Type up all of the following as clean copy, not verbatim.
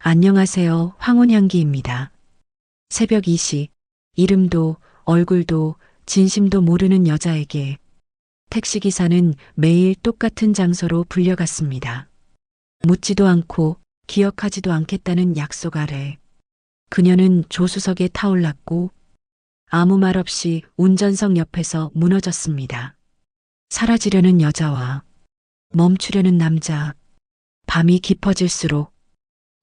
안녕하세요. 황혼향기입니다. 새벽 2시, 이름도 얼굴도 진심도 모르는 여자에게 택시기사는 매일 똑같은 장소로 불려갔습니다. 묻지도 않고 기억하지도 않겠다는 약속 아래 그녀는 조수석에 타올랐고 아무 말 없이 운전석 옆에서 무너졌습니다. 사라지려는 여자와 멈추려는 남자, 밤이 깊어질수록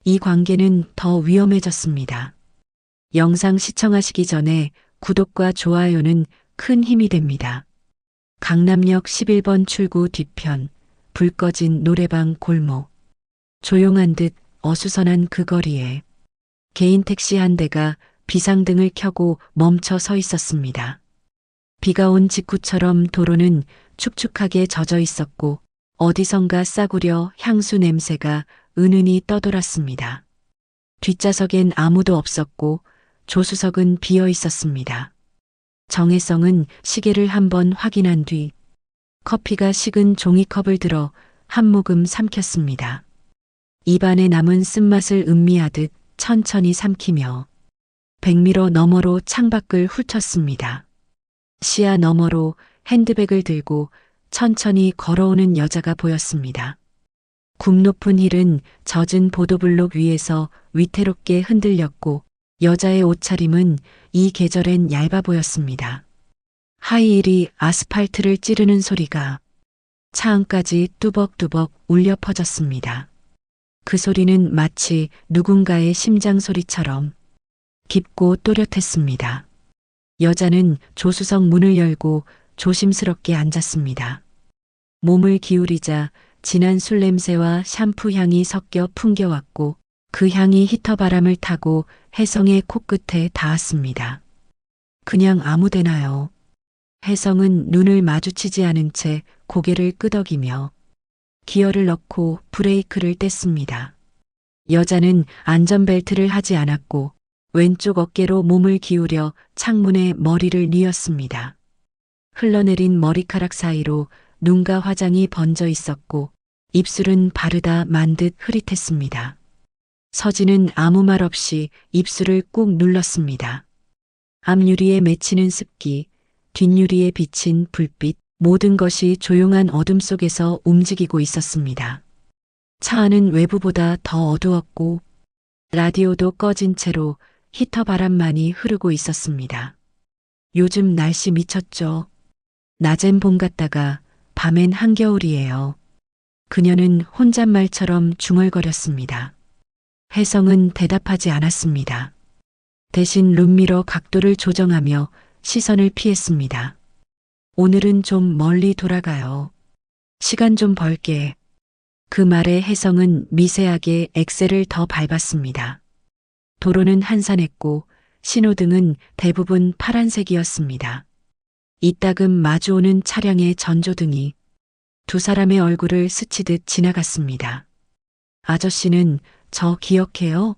이 관계는 더 위험해졌습니다. 영상 시청하시기 전에 구독과 좋아요는 큰 힘이 됩니다. 강남역 11번 출구 뒤편, 불 꺼진 노래방 골목. 조용한 듯 어수선한 그 거리에 개인 택시 한 대가 비상등을 켜고 멈춰 서 있었습니다. 비가 온 직후처럼 도로는 축축하게 젖어 있었고 어디선가 싸구려 향수 냄새가 은은히 떠돌았습니다. 뒷좌석엔 아무도 없었고 조수석은 비어 있었습니다. 정혜성은 시계를 한번 확인한 뒤 커피가 식은 종이컵을 들어 한 모금 삼켰습니다. 입안에 남은 쓴맛을 음미하듯 천천히 삼키며 백미러 너머로 창밖을 훑었습니다. 시야 너머로 핸드백을 들고 천천히 걸어오는 여자가 보였습니다. 굽 높은 힐은 젖은 보도블록 위에서 위태롭게 흔들렸고 여자의 옷차림은 이 계절엔 얇아 보였습니다. 하이힐이 아스팔트를 찌르는 소리가 차 안까지 뚜벅뚜벅 울려 퍼졌습니다. 그 소리는 마치 누군가의 심장 소리처럼 깊고 또렷했습니다. 여자는 조수석 문을 열고 조심스럽게 앉았습니다. 몸을 기울이자 진한 술 냄새와 샴푸 향이 섞여 풍겨왔고 그 향이 히터 바람을 타고 혜성의 코끝에 닿았습니다. 그냥 아무 데나요. 혜성은 눈을 마주치지 않은 채 고개를 끄덕이며 기어를 넣고 브레이크를 뗐습니다. 여자는 안전벨트를 하지 않았고 왼쪽 어깨로 몸을 기울여 창문에 머리를 뉘었습니다. 흘러내린 머리카락 사이로 눈과 화장이 번져 있었고 입술은 바르다 만 듯 흐릿했습니다. 서진은 아무 말 없이 입술을 꾹 눌렀습니다. 앞유리에 맺히는 습기, 뒷유리에 비친 불빛, 모든 것이 조용한 어둠 속에서 움직이고 있었습니다. 차 안은 외부보다 더 어두웠고 라디오도 꺼진 채로 히터 바람만이 흐르고 있었습니다. 요즘 날씨 미쳤죠. 낮엔 봄 같다가 밤엔 한겨울이에요. 그녀는 혼잣말처럼 중얼거렸습니다. 혜성은 대답하지 않았습니다. 대신 룸미러 각도를 조정하며 시선을 피했습니다. 오늘은 좀 멀리 돌아가요. 시간 좀 벌게. 그 말에 혜성은 미세하게 엑셀을 더 밟았습니다. 도로는 한산했고 신호등은 대부분 파란색이었습니다. 이따금 마주오는 차량의 전조등이 두 사람의 얼굴을 스치듯 지나갔습니다. 아저씨는 저 기억해요?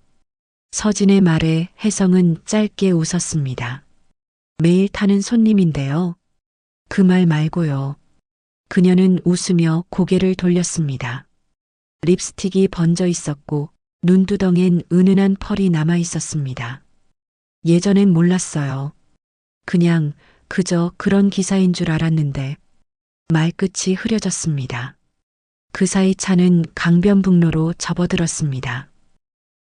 서진의 말에 혜성은 짧게 웃었습니다. 매일 타는 손님인데요. 그 말 말고요. 그녀는 웃으며 고개를 돌렸습니다. 립스틱이 번져 있었고 눈두덩엔 은은한 펄이 남아 있었습니다. 예전엔 몰랐어요. 그냥 그저 그런 기사인 줄 알았는데 말끝이 흐려졌습니다. 그 사이 차는 강변북로로 접어들었습니다.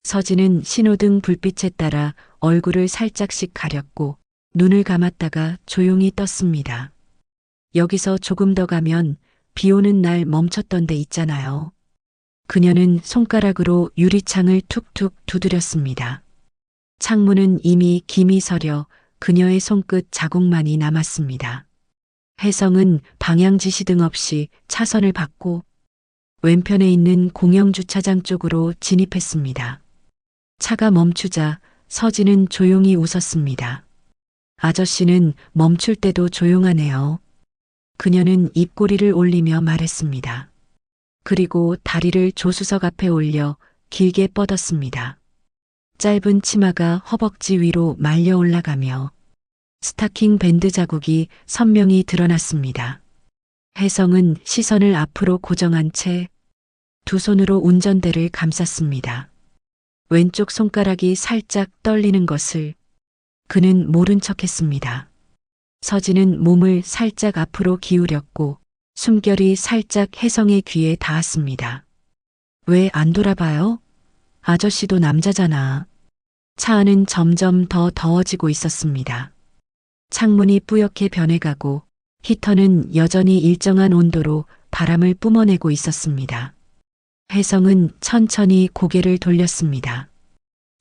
서진은 신호등 불빛에 따라 얼굴을 살짝씩 가렸고 눈을 감았다가 조용히 떴습니다. 여기서 조금 더 가면 비 오는 날 멈췄던 데 있잖아요. 그녀는 손가락으로 유리창을 툭툭 두드렸습니다. 창문은 이미 김이 서려 그녀의 손끝 자국만이 남았습니다. 혜성은 방향 지시등 없이 차선을 받고 왼편에 있는 공영주차장 쪽으로 진입했습니다. 차가 멈추자 서진은 조용히 웃었습니다. 아저씨는 멈출 때도 조용하네요. 그녀는 입꼬리를 올리며 말했습니다. 그리고 다리를 조수석 앞에 올려 길게 뻗었습니다. 짧은 치마가 허벅지 위로 말려 올라가며 스타킹 밴드 자국이 선명히 드러났습니다. 혜성은 시선을 앞으로 고정한 채 두 손으로 운전대를 감쌌습니다. 왼쪽 손가락이 살짝 떨리는 것을 그는 모른 척했습니다. 서진은 몸을 살짝 앞으로 기울였고 숨결이 살짝 혜성의 귀에 닿았습니다. 왜 안 돌아봐요? 아저씨도 남자잖아. 차 안은 점점 더 더워지고 있었습니다. 창문이 뿌옇게 변해가고 히터는 여전히 일정한 온도로 바람을 뿜어내고 있었습니다. 혜성은 천천히 고개를 돌렸습니다.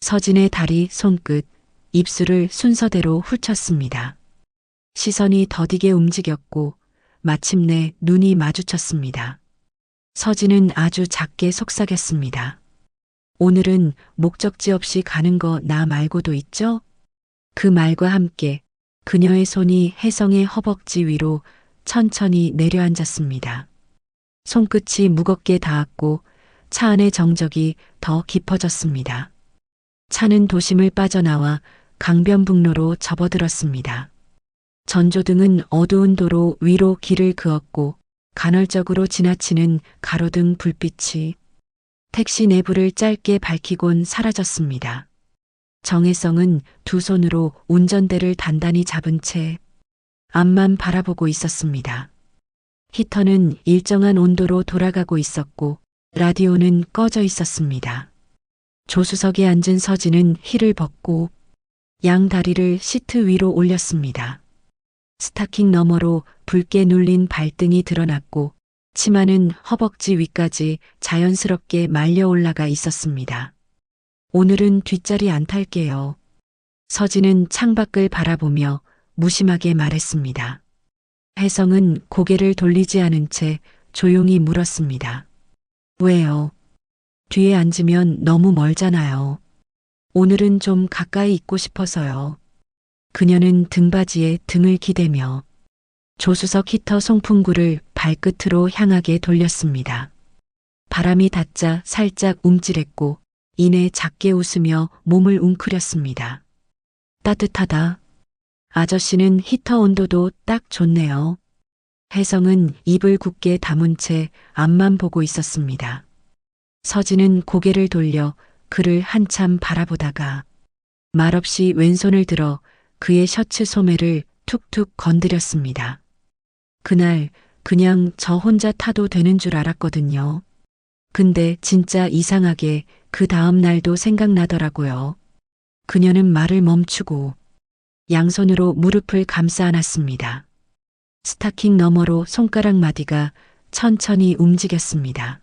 서진의 다리, 손끝, 입술을 순서대로 훑었습니다. 시선이 더디게 움직였고 마침내 눈이 마주쳤습니다. 서진은 아주 작게 속삭였습니다. 오늘은 목적지 없이 가는 거 나 말고도 있죠? 그 말과 함께 그녀의 손이 혜성의 허벅지 위로 천천히 내려앉았습니다. 손끝이 무겁게 닿았고 차 안의 정적이 더 깊어졌습니다. 차는 도심을 빠져나와 강변북로로 접어들었습니다. 전조등은 어두운 도로 위로 길을 그었고 간헐적으로 지나치는 가로등 불빛이 택시 내부를 짧게 밝히곤 사라졌습니다. 정혜성은 두 손으로 운전대를 단단히 잡은 채 앞만 바라보고 있었습니다. 히터는 일정한 온도로 돌아가고 있었고 라디오는 꺼져 있었습니다. 조수석에 앉은 서진은 힐을 벗고 양 다리를 시트 위로 올렸습니다. 스타킹 너머로 붉게 눌린 발등이 드러났고 치마는 허벅지 위까지 자연스럽게 말려 올라가 있었습니다. 오늘은 뒷자리 안 탈게요. 서진은 창밖을 바라보며 무심하게 말했습니다. 혜성은 고개를 돌리지 않은 채 조용히 물었습니다. 왜요? 뒤에 앉으면 너무 멀잖아요. 오늘은 좀 가까이 있고 싶어서요. 그녀는 등받이에 등을 기대며 조수석 히터 송풍구를 발끝으로 향하게 돌렸습니다. 바람이 닿자 살짝 움찔했고 이내 작게 웃으며 몸을 웅크렸습니다. 따뜻하다. 아저씨는 히터 온도도 딱 좋네요. 혜성은 입을 굳게 다문 채 앞만 보고 있었습니다. 서진은 고개를 돌려 그를 한참 바라보다가 말없이 왼손을 들어 그의 셔츠 소매를 툭툭 건드렸습니다. 그날 그냥 저 혼자 타도 되는 줄 알았거든요. 근데 진짜 이상하게 그 다음 날도 생각나더라고요. 그녀는 말을 멈추고 양손으로 무릎을 감싸 안았습니다. 스타킹 너머로 손가락 마디가 천천히 움직였습니다.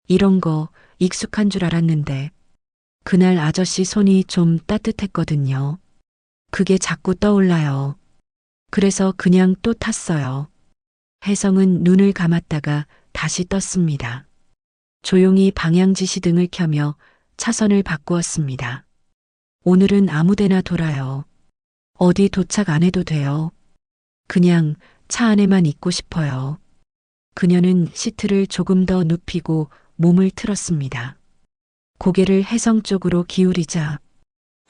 이런 거 익숙한 줄 알았는데 그날 아저씨 손이 좀 따뜻했거든요. 그게 자꾸 떠올라요. 그래서 그냥 또 탔어요. 혜성은 눈을 감았다가 다시 떴습니다. 조용히 방향지시 등을 켜며 차선을 바꾸었습니다. 오늘은 아무데나 돌아요. 어디 도착 안 해도 돼요. 그냥 차 안에만 있고 싶어요. 그녀는 시트를 조금 더 눕히고 몸을 틀었습니다. 고개를 혜성 쪽으로 기울이자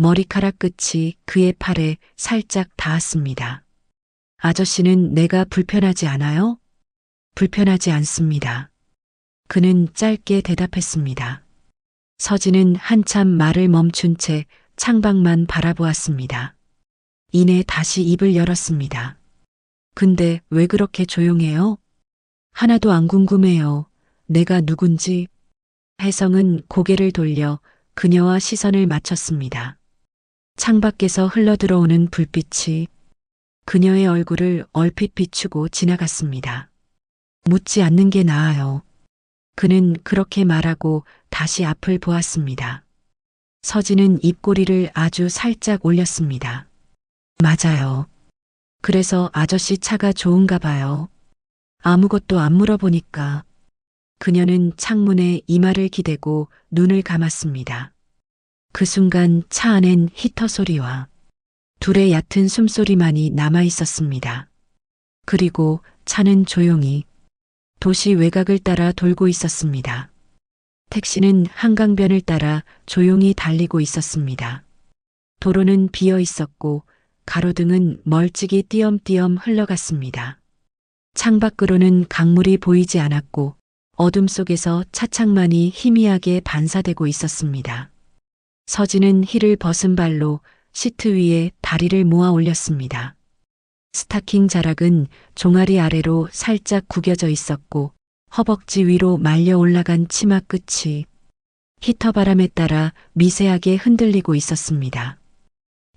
머리카락 끝이 그의 팔에 살짝 닿았습니다. 아저씨는 내가 불편하지 않아요? 불편하지 않습니다. 그는 짧게 대답했습니다. 서진은 한참 말을 멈춘 채 창밖만 바라보았습니다. 이내 다시 입을 열었습니다. 근데 왜 그렇게 조용해요? 하나도 안 궁금해요. 내가 누군지. 혜성은 고개를 돌려 그녀와 시선을 맞췄습니다. 창밖에서 흘러들어오는 불빛이 그녀의 얼굴을 얼핏 비추고 지나갔습니다. 묻지 않는 게 나아요. 그는 그렇게 말하고 다시 앞을 보았습니다. 서진은 입꼬리를 아주 살짝 올렸습니다. 맞아요. 그래서 아저씨 차가 좋은가 봐요. 아무것도 안 물어보니까. 그녀는 창문에 이마를 기대고 눈을 감았습니다. 그 순간 차 안엔 히터 소리와 둘의 얕은 숨소리만이 남아 있었습니다. 그리고 차는 조용히 도시 외곽을 따라 돌고 있었습니다. 택시는 한강변을 따라 조용히 달리고 있었습니다. 도로는 비어 있었고 가로등은 멀찍이 띄엄띄엄 흘러갔습니다. 창밖으로는 강물이 보이지 않았고 어둠 속에서 차창만이 희미하게 반사되고 있었습니다. 서진은 힐을 벗은 발로 시트 위에 다리를 모아 올렸습니다. 스타킹 자락은 종아리 아래로 살짝 구겨져 있었고 허벅지 위로 말려 올라간 치마 끝이 히터 바람에 따라 미세하게 흔들리고 있었습니다.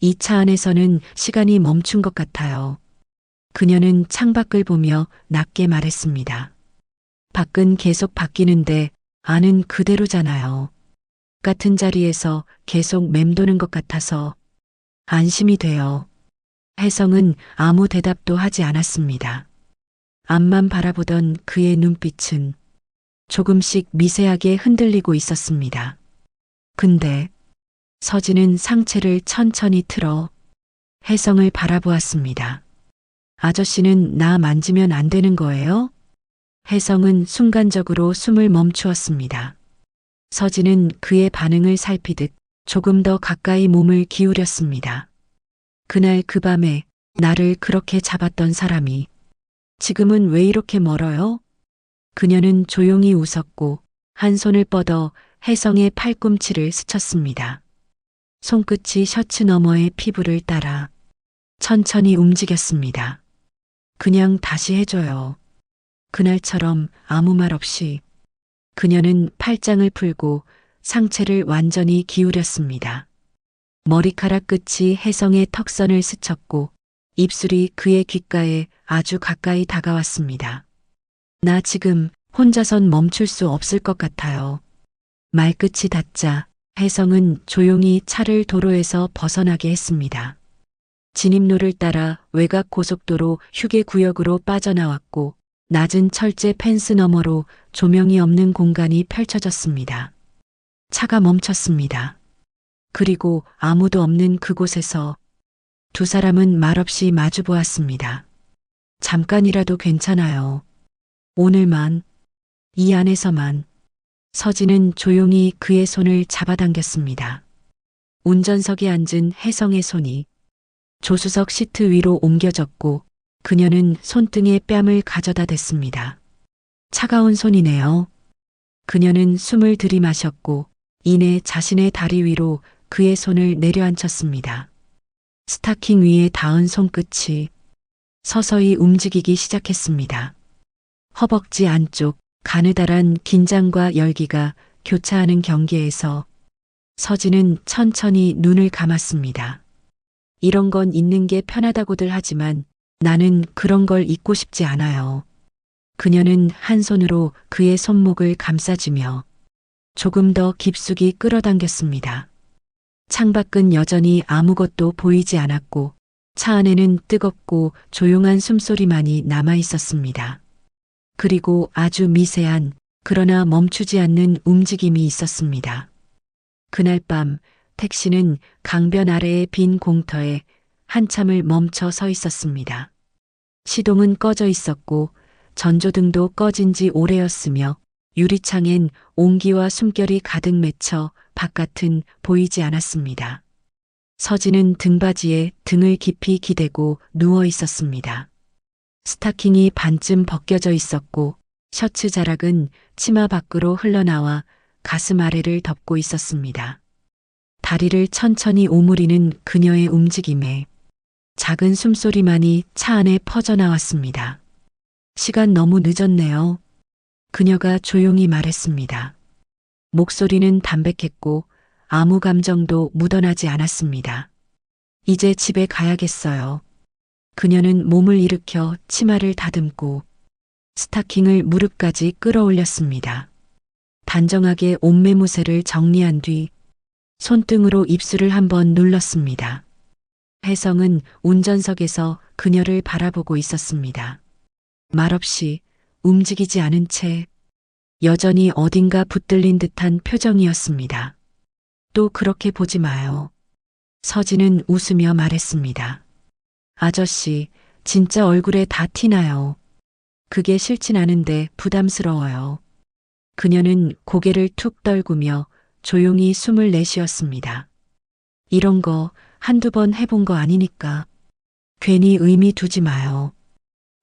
이 차 안에서는 시간이 멈춘 것 같아요. 그녀는 창밖을 보며 낮게 말했습니다. 밖은 계속 바뀌는데 안은 그대로잖아요. 같은 자리에서 계속 맴도는 것 같아서 안심이 돼요. 혜성은 아무 대답도 하지 않았습니다. 앞만 바라보던 그의 눈빛은 조금씩 미세하게 흔들리고 있었습니다. 근데 서진은 상체를 천천히 틀어 혜성을 바라보았습니다. 아저씨는 나 만지면 안 되는 거예요? 혜성은 순간적으로 숨을 멈추었습니다. 서진은 그의 반응을 살피듯 조금 더 가까이 몸을 기울였습니다. 그날 그 밤에 나를 그렇게 잡았던 사람이 지금은 왜 이렇게 멀어요? 그녀는 조용히 웃었고 한 손을 뻗어 혜성의 팔꿈치를 스쳤습니다. 손끝이 셔츠 너머의 피부를 따라 천천히 움직였습니다. 그냥 다시 해줘요. 그날처럼 아무 말 없이 그녀는 팔짱을 풀고 상체를 완전히 기울였습니다. 머리카락 끝이 혜성의 턱선을 스쳤고 입술이 그의 귓가에 아주 가까이 다가왔습니다. 나 지금 혼자선 멈출 수 없을 것 같아요. 말끝이 닿자 혜성은 조용히 차를 도로에서 벗어나게 했습니다. 진입로를 따라 외곽 고속도로 휴게구역으로 빠져나왔고 낮은 철제 펜스 너머로 조명이 없는 공간이 펼쳐졌습니다. 차가 멈췄습니다. 그리고 아무도 없는 그곳에서 두 사람은 말없이 마주 보았습니다. 잠깐이라도 괜찮아요. 오늘만, 이 안에서만. 서진은 조용히 그의 손을 잡아당겼습니다. 운전석에 앉은 혜성의 손이 조수석 시트 위로 옮겨졌고 그녀는 손등에 뺨을 가져다 댔습니다. 차가운 손이네요. 그녀는 숨을 들이마셨고 이내 자신의 다리 위로 그의 손을 내려앉혔습니다. 스타킹 위에 닿은 손끝이 서서히 움직이기 시작했습니다. 허벅지 안쪽 가느다란 긴장과 열기가 교차하는 경계에서 서진은 천천히 눈을 감았습니다. 이런 건 있는 게 편하다고들 하지만 나는 그런 걸 잊고 싶지 않아요. 그녀는 한 손으로 그의 손목을 감싸주며 조금 더 깊숙이 끌어당겼습니다. 창밖은 여전히 아무것도 보이지 않았고 차 안에는 뜨겁고 조용한 숨소리만이 남아 있었습니다. 그리고 아주 미세한 그러나 멈추지 않는 움직임이 있었습니다. 그날 밤 택시는 강변 아래의 빈 공터에 한참을 멈춰 서 있었습니다. 시동은 꺼져 있었고 전조등도 꺼진 지 오래였으며 유리창엔 온기와 숨결이 가득 맺혀 바깥은 보이지 않았습니다. 서진은 등받이에 등을 깊이 기대고 누워 있었습니다. 스타킹이 반쯤 벗겨져 있었고 셔츠 자락은 치마 밖으로 흘러나와 가슴 아래를 덮고 있었습니다. 다리를 천천히 오므리는 그녀의 움직임에 작은 숨소리만이 차 안에 퍼져나왔습니다. 시간 너무 늦었네요. 그녀가 조용히 말했습니다. 목소리는 담백했고 아무 감정도 묻어나지 않았습니다. 이제 집에 가야겠어요. 그녀는 몸을 일으켜 치마를 다듬고 스타킹을 무릎까지 끌어올렸습니다. 단정하게 옷매무새를 정리한 뒤 손등으로 입술을 한번 눌렀습니다. 혜성은 운전석에서 그녀를 바라보고 있었습니다. 말없이 움직이지 않은 채 여전히 어딘가 붙들린 듯한 표정이었습니다. 또 그렇게 보지 마요. 서진은 웃으며 말했습니다. 아저씨, 진짜 얼굴에 다 티나요. 그게 싫진 않은데 부담스러워요. 그녀는 고개를 툭 떨구며 조용히 숨을 내쉬었습니다. 이런 거 한두 번 해본 거 아니니까 괜히 의미 두지 마요.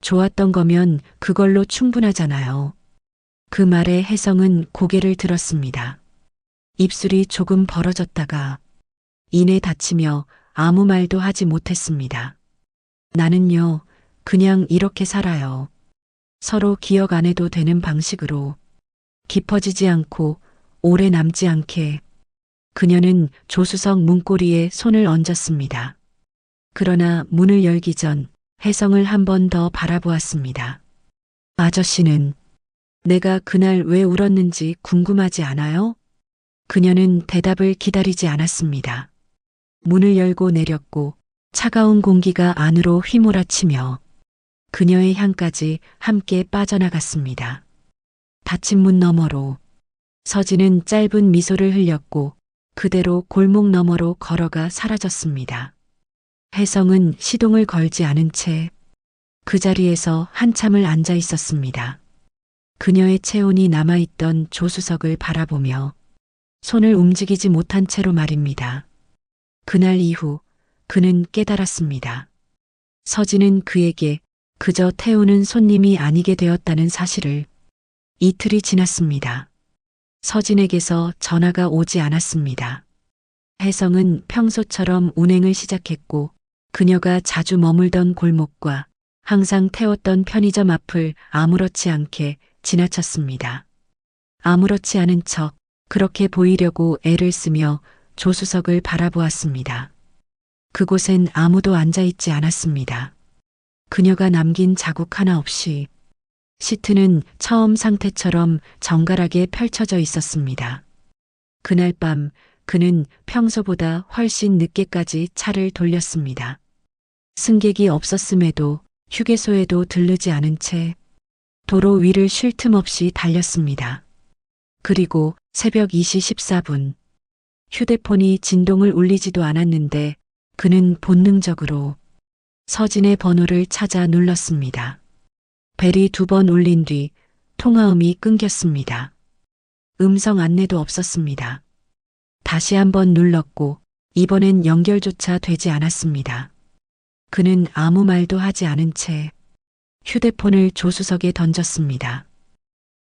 좋았던 거면 그걸로 충분하잖아요. 그 말에 혜성은 고개를 들었습니다. 입술이 조금 벌어졌다가 이내 닫히며 아무 말도 하지 못했습니다. 나는요, 그냥 이렇게 살아요. 서로 기억 안 해도 되는 방식으로 깊어지지 않고 오래 남지 않게. 그녀는 조수석 문고리에 손을 얹었습니다. 그러나 문을 열기 전 혜성을 한 번 더 바라보았습니다. 아저씨는 내가 그날 왜 울었는지 궁금하지 않아요? 그녀는 대답을 기다리지 않았습니다. 문을 열고 내렸고 차가운 공기가 안으로 휘몰아치며 그녀의 향까지 함께 빠져나갔습니다. 닫힌 문 너머로 서진은 짧은 미소를 흘렸고 그대로 골목 너머로 걸어가 사라졌습니다. 혜성은 시동을 걸지 않은 채 그 자리에서 한참을 앉아 있었습니다. 그녀의 체온이 남아있던 조수석을 바라보며 손을 움직이지 못한 채로 말입니다. 그날 이후 그는 깨달았습니다. 서진은 그에게 그저 태우는 손님이 아니게 되었다는 사실을. 이틀이 지났습니다. 서진에게서 전화가 오지 않았습니다. 혜성은 평소처럼 운행을 시작했고 그녀가 자주 머물던 골목과 항상 태웠던 편의점 앞을 아무렇지 않게 지나쳤습니다. 아무렇지 않은 척 그렇게 보이려고 애를 쓰며 조수석을 바라보았습니다. 그곳엔 아무도 앉아있지 않았습니다. 그녀가 남긴 자국 하나 없이 시트는 처음 상태처럼 정갈하게 펼쳐져 있었습니다. 그날 밤 그는 평소보다 훨씬 늦게까지 차를 돌렸습니다. 승객이 없었음에도 휴게소에도 들르지 않은 채 도로 위를 쉴 틈 없이 달렸습니다. 그리고 새벽 2시 14분 휴대폰이 진동을 울리지도 않았는데 그는 본능적으로 서진의 번호를 찾아 눌렀습니다. 벨이 2번 울린 뒤 통화음이 끊겼습니다. 음성 안내도 없었습니다. 다시 한번 눌렀고 이번엔 연결조차 되지 않았습니다. 그는 아무 말도 하지 않은 채 휴대폰을 조수석에 던졌습니다.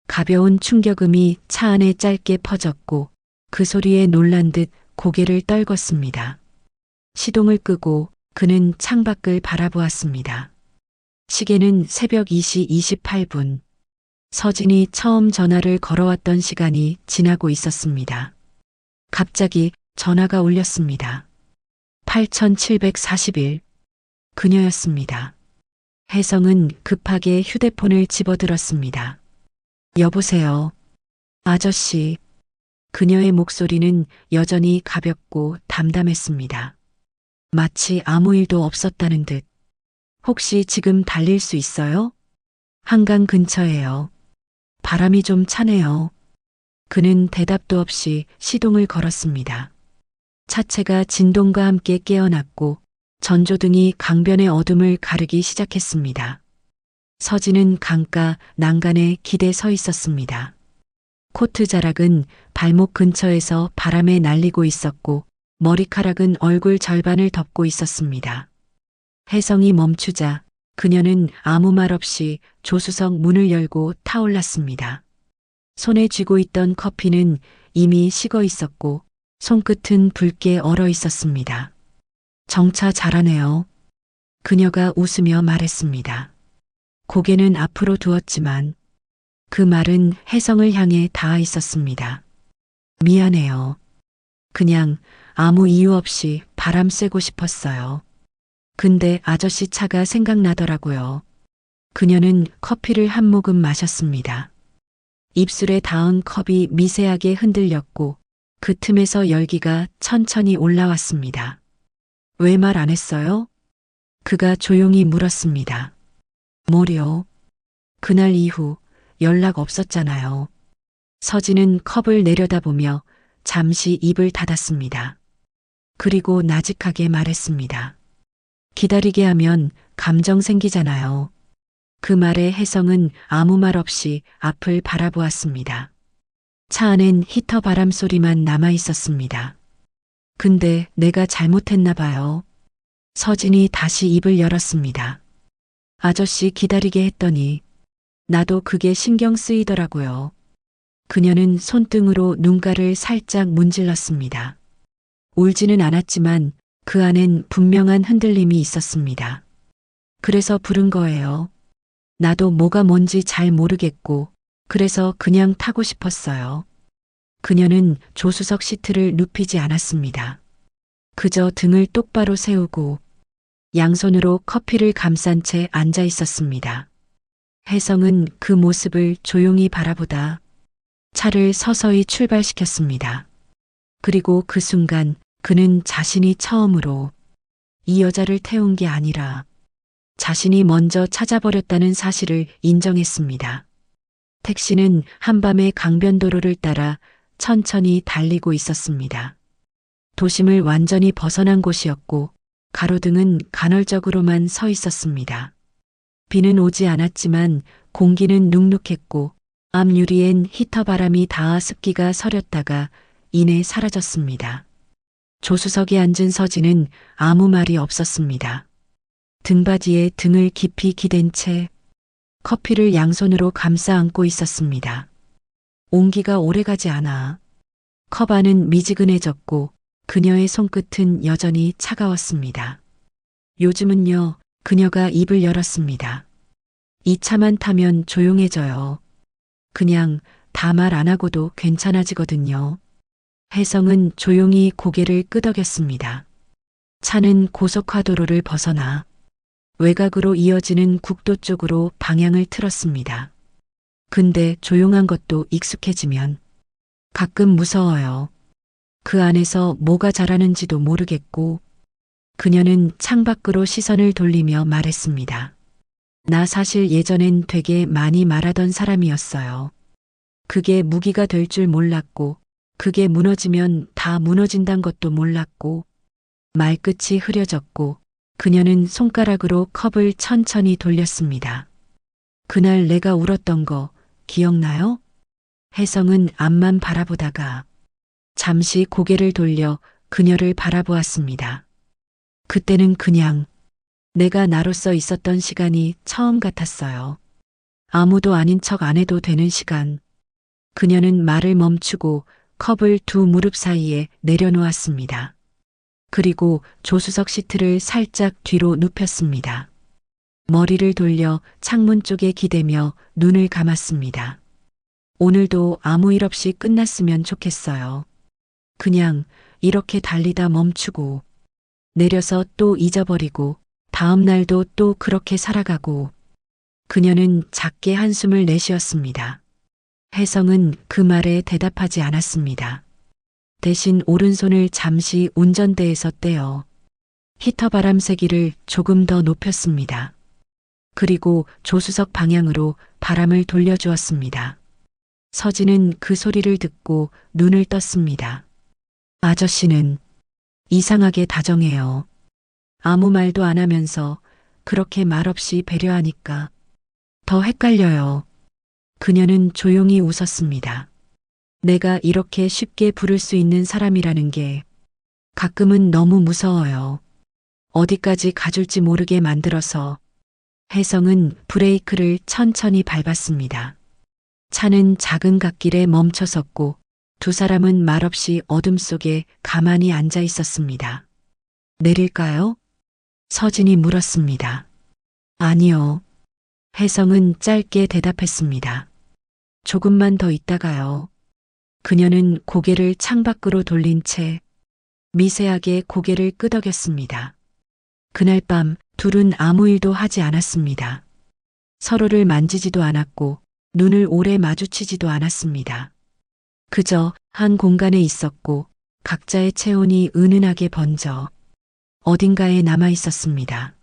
가벼운 충격음이 차 안에 짧게 퍼졌고 그 소리에 놀란 듯 고개를 떨궜습니다. 시동을 끄고 그는 창밖을 바라보았습니다. 시계는 새벽 2시 28분. 서진이 처음 전화를 걸어왔던 시간이 지나고 있었습니다. 갑자기 전화가 울렸습니다. 8741. 그녀였습니다. 혜성은 급하게 휴대폰을 집어들었습니다. 여보세요. 아저씨. 그녀의 목소리는 여전히 가볍고 담담했습니다. 마치 아무 일도 없었다는 듯. 혹시 지금 달릴 수 있어요? 한강 근처예요. 바람이 좀 차네요. 그는 대답도 없이 시동을 걸었습니다. 차체가 진동과 함께 깨어났고 전조등이 강변의 어둠을 가르기 시작했습니다. 서진은 강가 난간에 기대 서 있었습니다. 코트 자락은 발목 근처에서 바람에 날리고 있었고 머리카락은 얼굴 절반을 덮고 있었습니다. 혜성이 멈추자 그녀는 아무 말 없이 조수석 문을 열고 타올랐습니다. 손에 쥐고 있던 커피는 이미 식어 있었고 손끝은 붉게 얼어 있었습니다. 정차 잘하네요. 그녀가 웃으며 말했습니다. 고개는 앞으로 두었지만 그 말은 혜성을 향해 닿아 있었습니다. 미안해요. 그냥 아무 이유 없이 바람 쐬고 싶었어요. 근데 아저씨 차가 생각나더라고요. 그녀는 커피를 한 모금 마셨습니다. 입술에 닿은 컵이 미세하게 흔들렸고 그 틈에서 열기가 천천히 올라왔습니다. 왜 말 안 했어요? 그가 조용히 물었습니다. 뭐요? 그날 이후 연락 없었잖아요. 서진은 컵을 내려다보며 잠시 입을 닫았습니다. 그리고 나직하게 말했습니다. 기다리게 하면 감정 생기잖아요. 그 말에 혜성은 아무 말 없이 앞을 바라보았습니다. 차 안엔 히터 바람 소리만 남아 있었습니다. 근데 내가 잘못했나 봐요. 서진이 다시 입을 열었습니다. 아저씨 기다리게 했더니 나도 그게 신경 쓰이더라고요. 그녀는 손등으로 눈가를 살짝 문질렀습니다. 울지는 않았지만 그 안엔 분명한 흔들림이 있었습니다. 그래서 부른 거예요. 나도 뭐가 뭔지 잘 모르겠고, 그래서 그냥 타고 싶었어요. 그녀는 조수석 시트를 눕히지 않았습니다. 그저 등을 똑바로 세우고 양손으로 커피를 감싼 채 앉아 있었습니다. 혜성은 그 모습을 조용히 바라보다 차를 서서히 출발시켰습니다. 그리고 그 순간 그는 자신이 처음으로 이 여자를 태운 게 아니라 자신이 먼저 찾아버렸다는 사실을 인정했습니다. 택시는 한밤의 강변도로를 따라 천천히 달리고 있었습니다. 도심을 완전히 벗어난 곳이었고 가로등은 간헐적으로만 서 있었습니다. 비는 오지 않았지만 공기는 눅눅했고 앞유리엔 히터 바람이 닿아 습기가 서렸다가 이내 사라졌습니다. 조수석에 앉은 서진은 아무 말이 없었습니다. 등받이에 등을 깊이 기댄 채 커피를 양손으로 감싸 안고 있었습니다. 온기가 오래가지 않아 컵 안은 미지근해졌고 그녀의 손끝은 여전히 차가웠습니다. 요즘은요, 그녀가 입을 열었습니다. 이 차만 타면 조용해져요. 그냥 다 말 안 하고도 괜찮아지거든요. 혜성은 조용히 고개를 끄덕였습니다. 차는 고속화도로를 벗어나 외곽으로 이어지는 국도 쪽으로 방향을 틀었습니다. 근데 조용한 것도 익숙해지면 가끔 무서워요. 그 안에서 뭐가 자라는지도 모르겠고 그녀는 창밖으로 시선을 돌리며 말했습니다. 나 사실 예전엔 되게 많이 말하던 사람이었어요. 그게 무기가 될 줄 몰랐고 그게 무너지면 다 무너진단 것도 몰랐고 말끝이 흐려졌고 그녀는 손가락으로 컵을 천천히 돌렸습니다. 그날 내가 울었던 거 기억나요? 혜성은 앞만 바라보다가 잠시 고개를 돌려 그녀를 바라보았습니다. 그때는 그냥 내가 나로서 있었던 시간이 처음 같았어요. 아무도 아닌 척 안 해도 되는 시간. 그녀는 말을 멈추고 컵을 두 무릎 사이에 내려놓았습니다. 그리고 조수석 시트를 살짝 뒤로 눕혔습니다. 머리를 돌려 창문 쪽에 기대며 눈을 감았습니다. 오늘도 아무 일 없이 끝났으면 좋겠어요. 그냥 이렇게 달리다 멈추고 내려서 또 잊어버리고 다음 날도 또 그렇게 살아가고 그녀는 작게 한숨을 내쉬었습니다. 혜성은 그 말에 대답하지 않았습니다. 대신 오른손을 잠시 운전대에서 떼어 히터 바람 세기를 조금 더 높였습니다. 그리고 조수석 방향으로 바람을 돌려주었습니다. 서진은 그 소리를 듣고 눈을 떴습니다. 아저씨는 이상하게 다정해요. 아무 말도 안 하면서 그렇게 말없이 배려하니까 더 헷갈려요. 그녀는 조용히 웃었습니다. 내가 이렇게 쉽게 부를 수 있는 사람이라는 게 가끔은 너무 무서워요. 어디까지 가줄지 모르게 만들어서. 혜성은 브레이크를 천천히 밟았습니다. 차는 작은 갓길에 멈춰섰고 두 사람은 말없이 어둠 속에 가만히 앉아 있었습니다. 내릴까요? 서진이 물었습니다. 아니요. 혜성은 짧게 대답했습니다. 조금만 더 있다가요. 그녀는 고개를 창밖으로 돌린 채 미세하게 고개를 끄덕였습니다. 그날 밤 둘은 아무 일도 하지 않았습니다. 서로를 만지지도 않았고 눈을 오래 마주치지도 않았습니다. 그저 한 공간에 있었고 각자의 체온이 은은하게 번져 어딘가에 남아 있었습니다.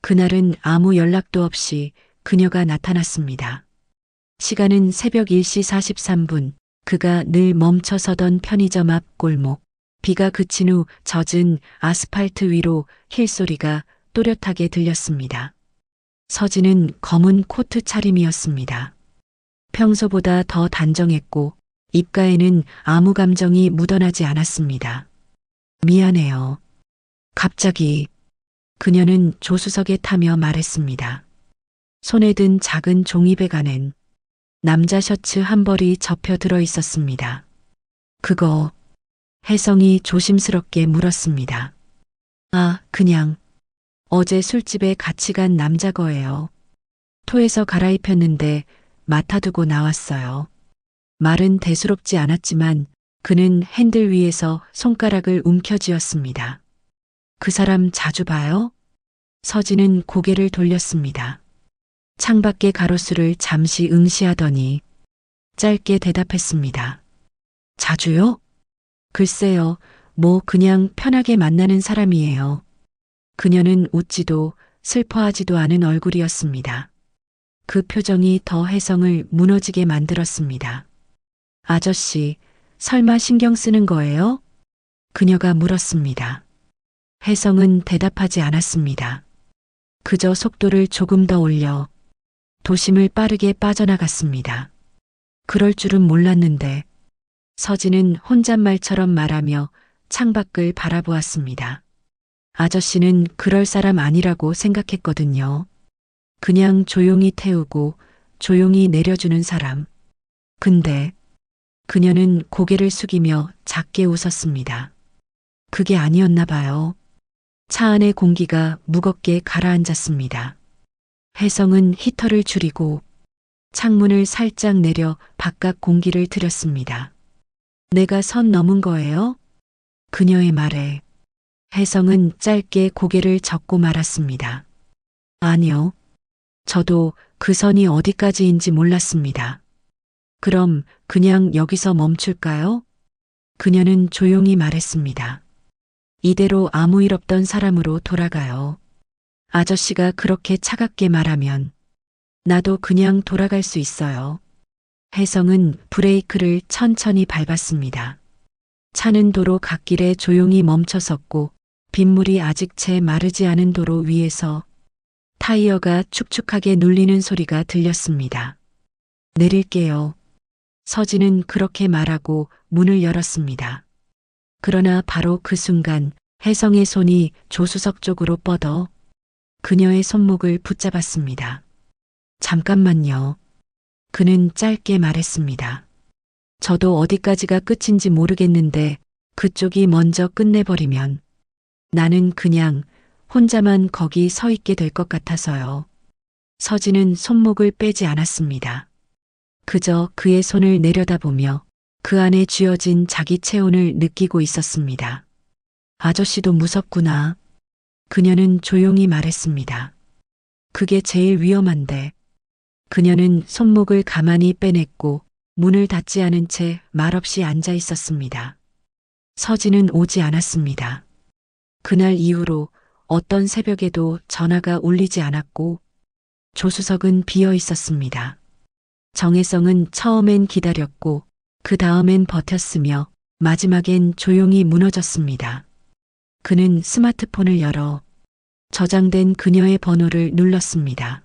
그날은 아무 연락도 없이 그녀가 나타났습니다. 시간은 새벽 1시 43분, 그가 늘 멈춰서던 편의점 앞 골목. 비가 그친 후 젖은 아스팔트 위로 힐 소리가 또렷하게 들렸습니다. 서진은 검은 코트 차림이었습니다. 평소보다 더 단정했고 입가에는 아무 감정이 묻어나지 않았습니다. 미안해요. 갑자기 그녀는 조수석에 타며 말했습니다. 손에 든 작은 종이백 안엔 남자 셔츠 한 벌이 접혀 들어 있었습니다. 그거, 혜성이 조심스럽게 물었습니다. 아, 그냥 어제 술집에 같이 간 남자 거예요. 토해서 갈아입혔는데 맡아두고 나왔어요. 말은 대수롭지 않았지만 그는 핸들 위에서 손가락을 움켜쥐었습니다. 그 사람 자주 봐요? 서진은 고개를 돌렸습니다. 창밖의 가로수를 잠시 응시하더니 짧게 대답했습니다. 자주요? 글쎄요, 뭐 그냥 편하게 만나는 사람이에요. 그녀는 웃지도 슬퍼하지도 않은 얼굴이었습니다. 그 표정이 더 혜성을 무너지게 만들었습니다. 아저씨, 설마 신경 쓰는 거예요? 그녀가 물었습니다. 혜성은 대답하지 않았습니다. 그저 속도를 조금 더 올려 도심을 빠르게 빠져나갔습니다. 그럴 줄은 몰랐는데 서진은 혼잣말처럼 말하며 창밖을 바라보았습니다. 아저씨는 그럴 사람 아니라고 생각했거든요. 그냥 조용히 태우고 조용히 내려주는 사람. 근데 그녀는 고개를 숙이며 작게 웃었습니다. 그게 아니었나 봐요. 차 안의 공기가 무겁게 가라앉았습니다. 혜성은 히터를 줄이고 창문을 살짝 내려 바깥 공기를 들였습니다. 내가 선 넘은 거예요? 그녀의 말에 혜성은 짧게 고개를 젓고 말았습니다. 아니요. 저도 그 선이 어디까지인지 몰랐습니다. 그럼 그냥 여기서 멈출까요? 그녀는 조용히 말했습니다. 이대로 아무 일 없던 사람으로 돌아가요. 아저씨가 그렇게 차갑게 말하면 나도 그냥 돌아갈 수 있어요. 혜성은 브레이크를 천천히 밟았습니다. 차는 도로 갓길에 조용히 멈춰섰고 빗물이 아직 채 마르지 않은 도로 위에서 타이어가 축축하게 눌리는 소리가 들렸습니다. 내릴게요. 서진은 그렇게 말하고 문을 열었습니다. 그러나 바로 그 순간 혜성의 손이 조수석 쪽으로 뻗어 그녀의 손목을 붙잡았습니다. 잠깐만요. 그는 짧게 말했습니다. 저도 어디까지가 끝인지 모르겠는데 그쪽이 먼저 끝내버리면 나는 그냥 혼자만 거기 서 있게 될 것 같아서요. 서진은 손목을 빼지 않았습니다. 그저 그의 손을 내려다보며 그 안에 쥐어진 자기 체온을 느끼고 있었습니다. 아저씨도 무섭구나. 그녀는 조용히 말했습니다. 그게 제일 위험한데. 그녀는 손목을 가만히 빼냈고 문을 닫지 않은 채 말없이 앉아 있었습니다. 서진은 오지 않았습니다. 그날 이후로 어떤 새벽에도 전화가 울리지 않았고 조수석은 비어 있었습니다. 정혜성은 처음엔 기다렸고 그 다음엔 버텼으며 마지막엔 조용히 무너졌습니다. 그는 스마트폰을 열어 저장된 그녀의 번호를 눌렀습니다.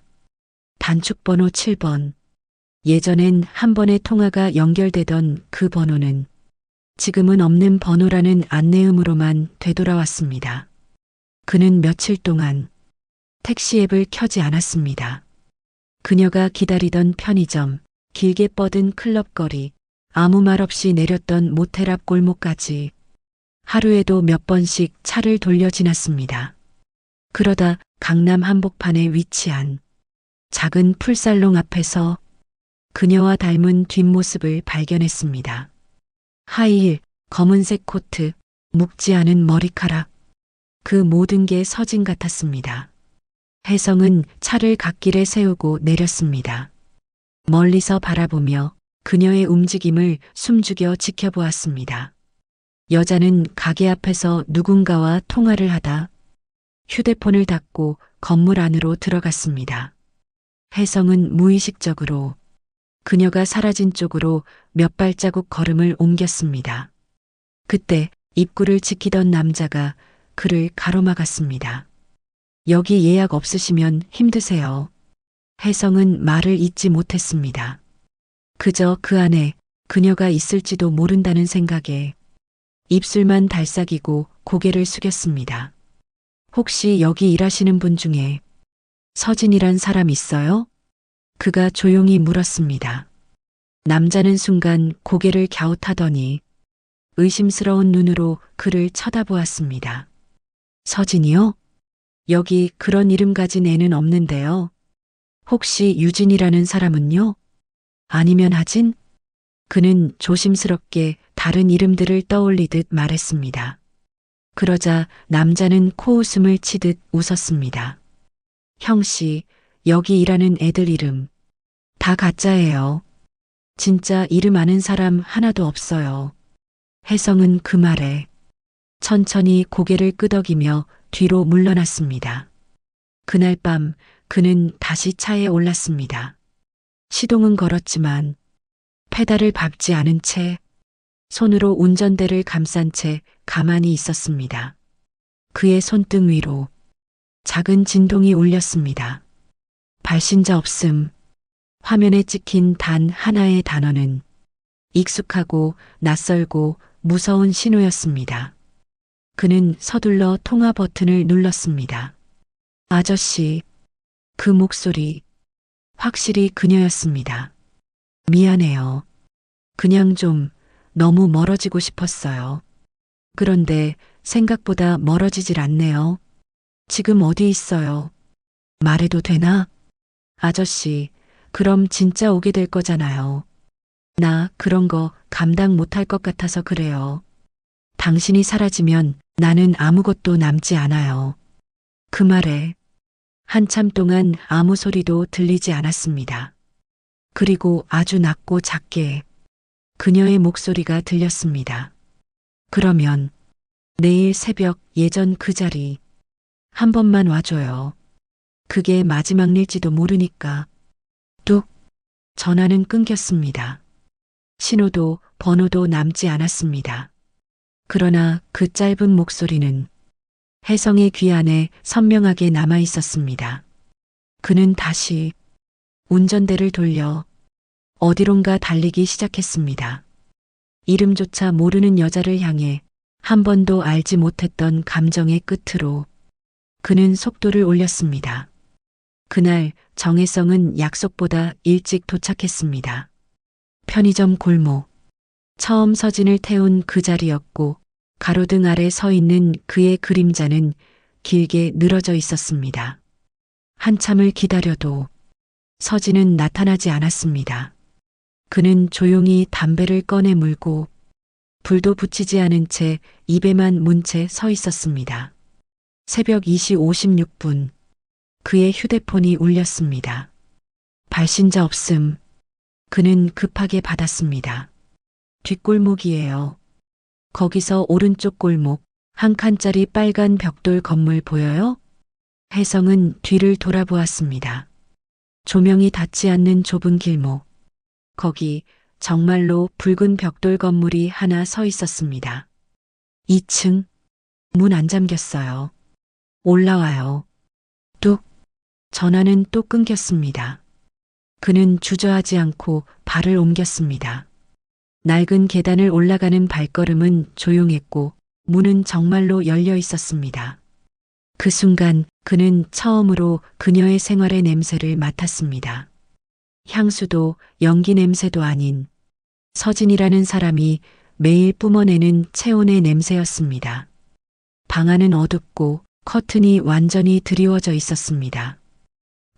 단축번호 7번. 예전엔 한 번의 통화가 연결되던 그 번호는 지금은 없는 번호라는 안내음으로만 되돌아왔습니다. 그는 며칠 동안 택시 앱을 켜지 않았습니다. 그녀가 기다리던 편의점, 길게 뻗은 클럽거리, 아무 말 없이 내렸던 모텔 앞 골목까지 하루에도 몇 번씩 차를 돌려 지났습니다. 그러다 강남 한복판에 위치한 작은 풀살롱 앞에서 그녀와 닮은 뒷모습을 발견했습니다. 하이힐, 검은색 코트, 묵지 않은 머리카락. 그 모든 게 서진 같았습니다. 혜성은 차를 갓길에 세우고 내렸습니다. 멀리서 바라보며 그녀의 움직임을 숨죽여 지켜보았습니다. 여자는 가게 앞에서 누군가와 통화를 하다 휴대폰을 닫고 건물 안으로 들어갔습니다. 혜성은 무의식적으로 그녀가 사라진 쪽으로 몇 발자국 걸음을 옮겼습니다. 그때 입구를 지키던 남자가 그를 가로막았습니다. 여기 예약 없으시면 힘드세요. 혜성은 말을 잇지 못했습니다. 그저 그 안에 그녀가 있을지도 모른다는 생각에 입술만 달싹이고 고개를 숙였습니다. 혹시 여기 일하시는 분 중에 서진이란 사람 있어요? 그가 조용히 물었습니다. 남자는 순간 고개를 갸웃하더니 의심스러운 눈으로 그를 쳐다보았습니다. 서진이요? 여기 그런 이름 가진 애는 없는데요. 혹시 유진이라는 사람은요? 아니면 하진? 그는 조심스럽게 다른 이름들을 떠올리듯 말했습니다. 그러자 남자는 코웃음을 치듯 웃었습니다. 형씨, 여기 일하는 애들 이름 다 가짜예요. 진짜 이름 아는 사람 하나도 없어요. 혜성은 그 말에 천천히 고개를 끄덕이며 뒤로 물러났습니다. 그날 밤 그는 다시 차에 올랐습니다. 시동은 걸었지만 페달을 밟지 않은 채 손으로 운전대를 감싼 채 가만히 있었습니다. 그의 손등 위로 작은 진동이 울렸습니다. 발신자 없음. 화면에 찍힌 단 하나의 단어는 익숙하고 낯설고 무서운 신호였습니다. 그는 서둘러 통화 버튼을 눌렀습니다. 아저씨, 그 목소리, 확실히 그녀였습니다. 미안해요. 그냥 좀 너무 멀어지고 싶었어요. 그런데 생각보다 멀어지질 않네요. 지금 어디 있어요? 말해도 되나? 아저씨, 그럼 진짜 오게 될 거잖아요. 나 그런 거 감당 못할 것 같아서 그래요. 당신이 사라지면 나는 아무것도 남지 않아요. 그 말에 한참 동안 아무 소리도 들리지 않았습니다. 그리고 아주 낮고 작게 그녀의 목소리가 들렸습니다. 그러면 내일 새벽 예전 그 자리 한 번만 와줘요. 그게 마지막 일지도 모르니까. 뚝. 전화는 끊겼습니다. 신호도 번호도 남지 않았습니다. 그러나 그 짧은 목소리는 혜성의 귀 안에 선명하게 남아 있었습니다. 그는 다시 운전대를 돌려 어디론가 달리기 시작했습니다. 이름조차 모르는 여자를 향해 한 번도 알지 못했던 감정의 끝으로 그는 속도를 올렸습니다. 그날 정혜성은 약속보다 일찍 도착했습니다. 편의점 골목. 처음 서진을 태운 그 자리였고 가로등 아래 서 있는 그의 그림자는 길게 늘어져 있었습니다. 한참을 기다려도 서진은 나타나지 않았습니다. 그는 조용히 담배를 꺼내 물고 불도 붙이지 않은 채 입에만 문 채 서 있었습니다. 새벽 2시 56분 그의 휴대폰이 울렸습니다. 발신자 없음. 그는 급하게 받았습니다. 뒷골목이에요. 거기서 오른쪽 골목 한 칸짜리 빨간 벽돌 건물 보여요? 혜성은 뒤를 돌아보았습니다. 조명이 닿지 않는 좁은 길목. 거기 정말로 붉은 벽돌 건물이 하나 서 있었습니다. 2층. 문 안 잠겼어요. 올라와요. 뚝. 전화는 또 끊겼습니다. 그는 주저하지 않고 발을 옮겼습니다. 낡은 계단을 올라가는 발걸음은 조용했고 문은 정말로 열려 있었습니다. 그 순간 그는 처음으로 그녀의 생활의 냄새를 맡았습니다. 향수도 연기 냄새도 아닌 서진이라는 사람이 매일 뿜어내는 체온의 냄새였습니다. 방 안은 어둡고 커튼이 완전히 드리워져 있었습니다.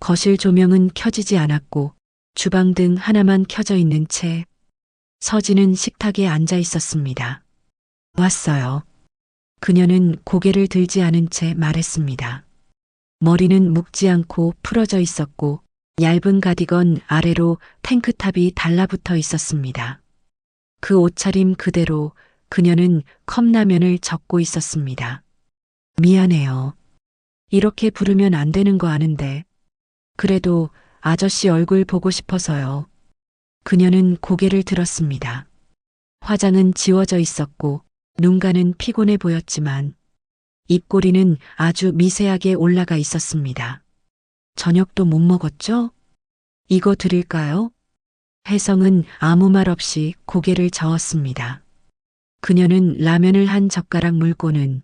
거실 조명은 켜지지 않았고 주방등 하나만 켜져 있는 채 서진은 식탁에 앉아 있었습니다. 왔어요. 그녀는 고개를 들지 않은 채 말했습니다. 머리는 묶지 않고 풀어져 있었고 얇은 가디건 아래로 탱크탑이 달라붙어 있었습니다. 그 옷차림 그대로 그녀는 컵라면을 적고 있었습니다. 미안해요. 이렇게 부르면 안 되는 거 아는데. 그래도 아저씨 얼굴 보고 싶어서요. 그녀는 고개를 들었습니다. 화장은 지워져 있었고 눈가는 피곤해 보였지만 입꼬리는 아주 미세하게 올라가 있었습니다. 저녁도 못 먹었죠? 이거 드릴까요? 혜성은 아무 말 없이 고개를 저었습니다. 그녀는 라면을 한 젓가락 물고는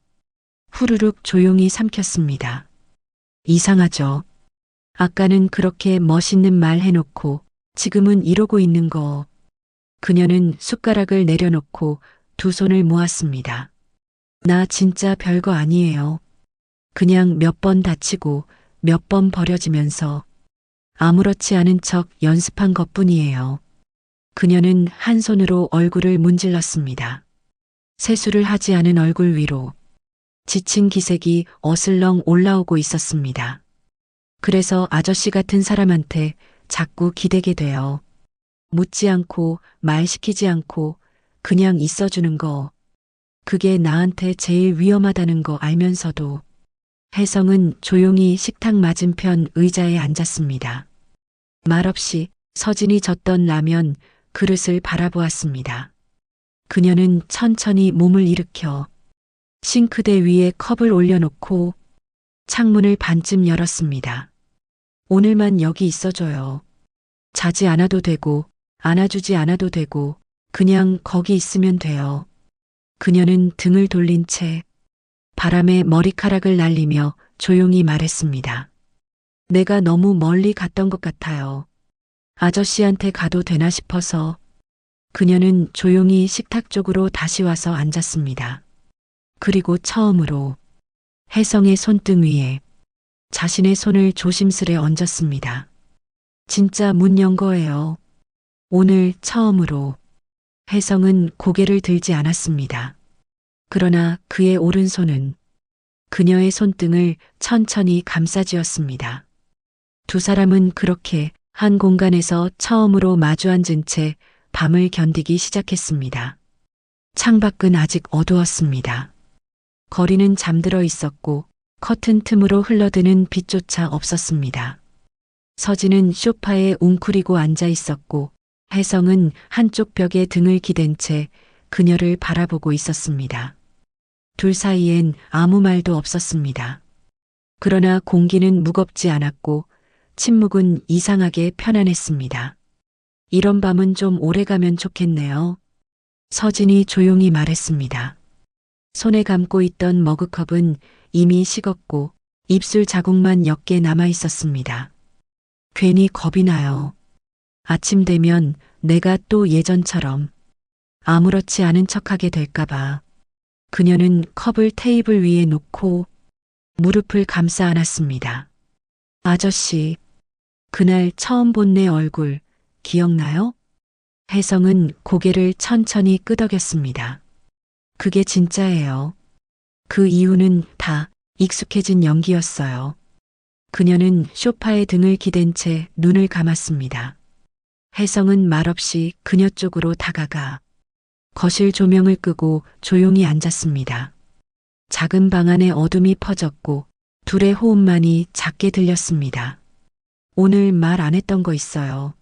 후루룩 조용히 삼켰습니다. 이상하죠? 아까는 그렇게 멋있는 말 해놓고 지금은 이러고 있는 거 그녀는 숟가락을 내려놓고 두 손을 모았습니다. 나 진짜 별거 아니에요. 그냥 몇 번 다치고 몇 번 버려지면서 아무렇지 않은 척 연습한 것뿐이에요. 그녀는 한 손으로 얼굴을 문질렀습니다. 세수를 하지 않은 얼굴 위로 지친 기색이 어슬렁 올라오고 있었습니다. 그래서 아저씨 같은 사람한테 자꾸 기대게 돼요. 묻지 않고 말 시키지 않고 그냥 있어주는 거. 그게 나한테 제일 위험하다는 거 알면서도 혜성은 조용히 식탁 맞은편 의자에 앉았습니다. 말없이 서진이 젓던 라면 그릇을 바라보았습니다. 그녀는 천천히 몸을 일으켜 싱크대 위에 컵을 올려놓고 창문을 반쯤 열었습니다. 오늘만 여기 있어줘요. 자지 않아도 되고 안아주지 않아도 되고 그냥 거기 있으면 돼요. 그녀는 등을 돌린 채 바람에 머리카락을 날리며 조용히 말했습니다. 내가 너무 멀리 갔던 것 같아요. 아저씨한테 가도 되나 싶어서. 그녀는 조용히 식탁 쪽으로 다시 와서 앉았습니다. 그리고 처음으로 혜성의 손등 위에 자신의 손을 조심스레 얹었습니다. 진짜 문 연 거예요. 오늘 처음으로. 혜성은 고개를 들지 않았습니다. 그러나 그의 오른손은 그녀의 손등을 천천히 감싸쥐었습니다. 두 사람은 그렇게 한 공간에서 처음으로 마주 앉은 채 밤을 견디기 시작했습니다. 창밖은 아직 어두웠습니다. 거리는 잠들어 있었고 커튼 틈으로 흘러드는 빛조차 없었습니다. 서진은 소파에 웅크리고 앉아 있었고 혜성은 한쪽 벽에 등을 기댄 채 그녀를 바라보고 있었습니다. 둘 사이엔 아무 말도 없었습니다. 그러나 공기는 무겁지 않았고 침묵은 이상하게 편안했습니다. 이런 밤은 좀 오래가면 좋겠네요. 서진이 조용히 말했습니다. 손에 감고 있던 머그컵은 이미 식었고 입술 자국만 옅게 남아 있었습니다. 괜히 겁이 나요. 아침 되면 내가 또 예전처럼 아무렇지 않은 척하게 될까봐. 그녀는 컵을 테이블 위에 놓고 무릎을 감싸 안았습니다. 아저씨, 그날 처음 본 내 얼굴 기억나요? 혜성은 고개를 천천히 끄덕였습니다. 그게 진짜예요. 그 이유는 다 익숙해진 연기였어요. 그녀는 소파에 등을 기댄 채 눈을 감았습니다. 혜성은 말없이 그녀 쪽으로 다가가 거실 조명을 끄고 조용히 앉았습니다. 작은 방 안에 어둠이 퍼졌고 둘의 호흡만이 작게 들렸습니다. 오늘 말 안 했던 거 있어요.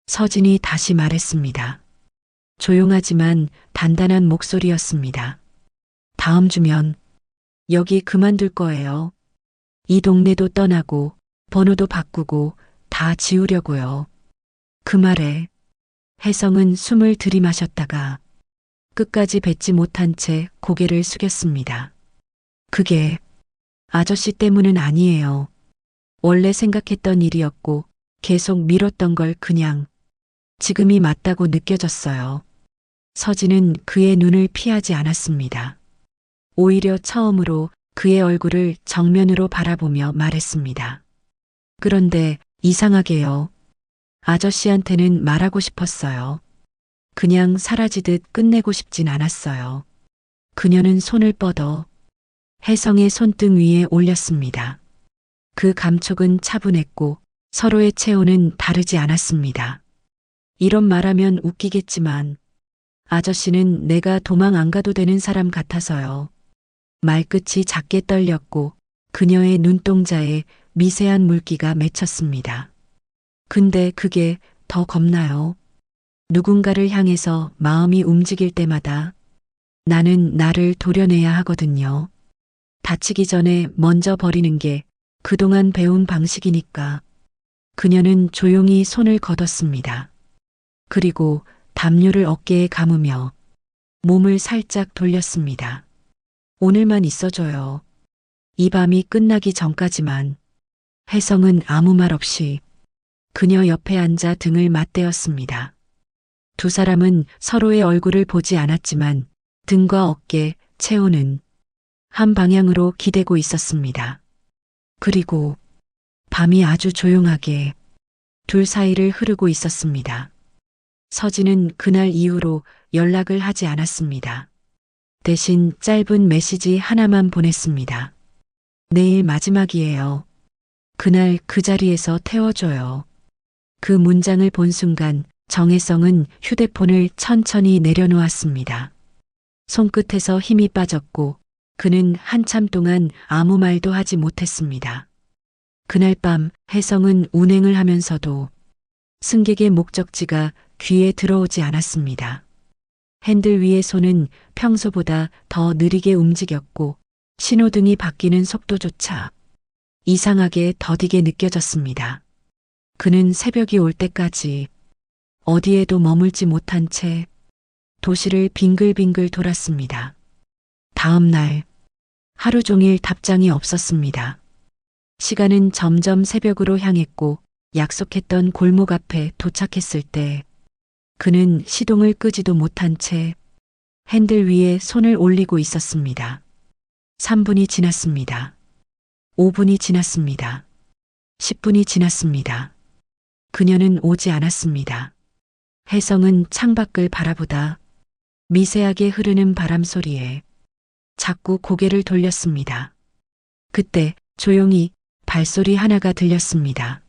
서진이 다시 말했습니다. 조용하지만 단단한 목소리였습니다. 다음 주면 여기 그만둘 거예요. 이 동네도 떠나고 번호도 바꾸고 다 지우려고요. 그 말에 혜성은 숨을 들이마셨다가 끝까지 뱉지 못한 채 고개를 숙였습니다. 그게 아저씨 때문은 아니에요. 원래 생각했던 일이었고 계속 미뤘던 걸 그냥 지금이 맞다고 느껴졌어요. 서진은 그의 눈을 피하지 않았습니다. 오히려 처음으로 그의 얼굴을 정면으로 바라보며 말했습니다. 그런데 이상하게요. 아저씨한테는 말하고 싶었어요. 그냥 사라지듯 끝내고 싶진 않았어요. 그녀는 손을 뻗어 혜성의 손등 위에 올렸습니다. 그 감촉은 차분했고 서로의 체온은 다르지 않았습니다. 이런 말하면 웃기겠지만 아저씨는 내가 도망 안 가도 되는 사람 같아서요. 말끝이 작게 떨렸고 그녀의 눈동자에 미세한 물기가 맺혔습니다. 근데 그게 더 겁나요. 누군가를 향해서 마음이 움직일 때마다 나는 나를 도려내야 하거든요. 다치기 전에 먼저 버리는 게 그동안 배운 방식이니까. 그녀는 조용히 손을 걷었습니다. 그리고 담요를 어깨에 감으며 몸을 살짝 돌렸습니다. 오늘만 있어줘요. 이 밤이 끝나기 전까지만. 혜성은 아무 말 없이 그녀 옆에 앉아 등을 맞대었습니다. 두 사람은 서로의 얼굴을 보지 않았지만 등과 어깨, 체온은 한 방향으로 기대고 있었습니다. 그리고 밤이 아주 조용하게 둘 사이를 흐르고 있었습니다. 서진은 그날 이후로 연락을 하지 않았습니다. 대신 짧은 메시지 하나만 보냈습니다. 내일 마지막이에요. 그날 그 자리에서 태워줘요. 그 문장을 본 순간 정혜성은 휴대폰을 천천히 내려놓았습니다. 손끝에서 힘이 빠졌고 그는 한참 동안 아무 말도 하지 못했습니다. 그날 밤 혜성은 운행을 하면서도 승객의 목적지가 귀에 들어오지 않았습니다. 핸들 위의 손은 평소보다 더 느리게 움직였고 신호등이 바뀌는 속도조차 이상하게 더디게 느껴졌습니다. 그는 새벽이 올 때까지 어디에도 머물지 못한 채 도시를 빙글빙글 돌았습니다. 다음 날 하루 종일 답장이 없었습니다. 시간은 점점 새벽으로 향했고 약속했던 골목 앞에 도착했을 때 그는 시동을 끄지도 못한 채 핸들 위에 손을 올리고 있었습니다. 3분이 지났습니다. 5분이 지났습니다. 10분이 지났습니다. 그녀는 오지 않았습니다. 혜성은 창밖을 바라보다 미세하게 흐르는 바람 소리에 자꾸 고개를 돌렸습니다. 그때 조용히 발소리 하나가 들렸습니다.